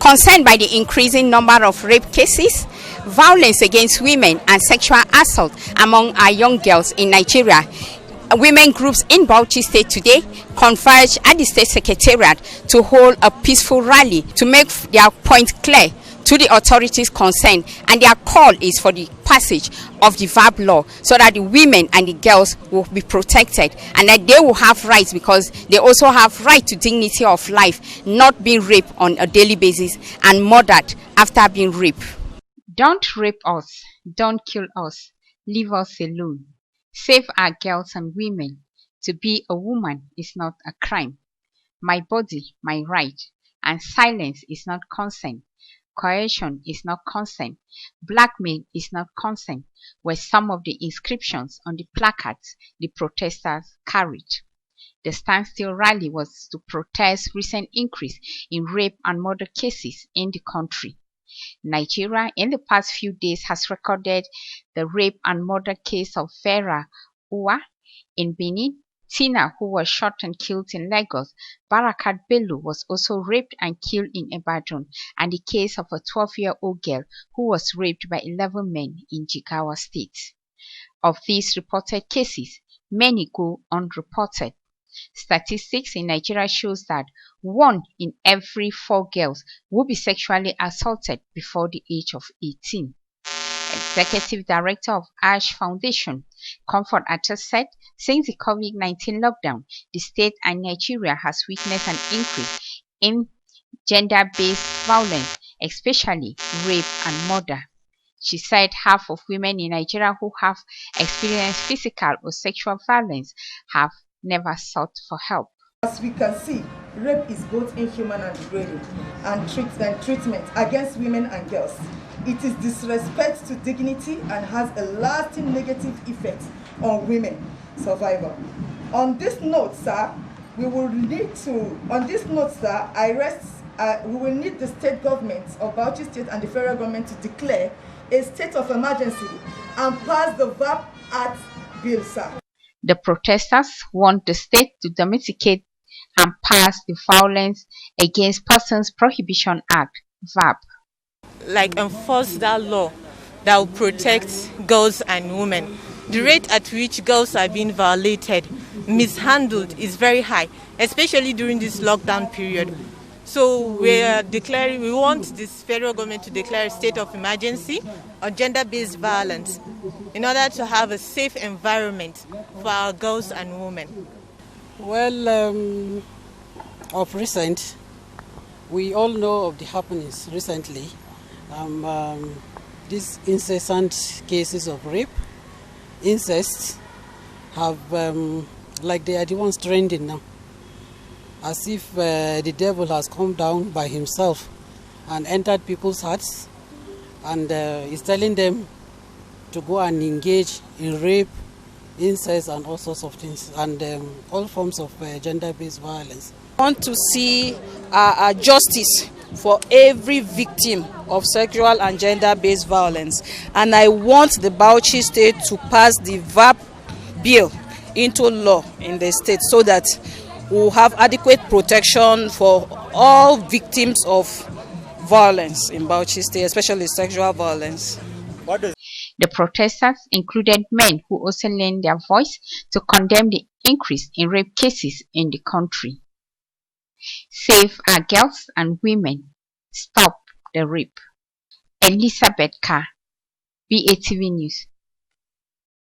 Concerned by the increasing number of rape cases, violence against women and sexual assault among our young girls in Nigeria, women groups in Bauchi State today converged at the State Secretariat to hold a peaceful rally to make their point clear to the authorities concerned, and their call is for the passage of the VAPP law so that the women and the girls will be protected and that they will have rights, because they also have right to dignity of life, not being raped on a daily basis and murdered after being raped. Don't rape us, don't kill us, leave us alone. Save our girls and women. To be a woman is not a crime. My body, my right, and silence is not consent. Coercion is not consent. Blackmail is not consent, were some of the inscriptions on the placards the protesters carried. The Standstill rally was to protest recent increase in rape and murder cases in the country. Nigeria in the past few days has recorded the rape and murder case of Vera Uwa in Benin, Tina, who was shot and killed in Lagos, Barakat Bello was also raped and killed in Ibadan, and the case of a 12-year-old girl who was raped by 11 men in Jigawa State. Of these reported cases, many go unreported. Statistics in Nigeria shows that 1 in every 4 girls will be sexually assaulted before the age of 18. Executive Director of Ash Foundation, Comfort Atta, said since the COVID-19 lockdown, the state and Nigeria has witnessed an increase in gender-based violence, especially rape and murder. She said half of women in Nigeria who have experienced physical or sexual violence have never sought for help. As we can see, rape is both inhuman and degrading, and treatment against women and girls. It is disrespect to dignity and has a lasting negative effect on women survivors. On this note, sir, we will need the state government of Bauchi State and the federal government to declare a state of emergency and pass the VAPP Act bill, sir. The protesters want the state to domesticate and pass the Violence Against Persons Prohibition Act, VAPP. Like enforce that law that will protect girls and women. The rate at which girls are being violated, mishandled is very high, especially during this lockdown period. So we want this federal government to declare a state of emergency on gender-based violence in order to have a safe environment for our girls and women. Well, of recent, we all know of the happenings recently. These incessant cases of rape, incest, have like they are the ones trending now, as if the devil has come down by himself and entered people's hearts and is telling them to go and engage in rape, incest and all sorts of things, and all forms of gender-based violence. I want to see justice for every victim of sexual and gender-based violence, and I want the Bauchi State to pass the VAPP bill into law in the state so that we'll have adequate protection for all victims of violence in Bauchi State, especially sexual violence. The protesters included men who also lent their voice to condemn the increase in rape cases in the country. Save our girls and women. Stop the rape. Elizabeth Carr, VATV News.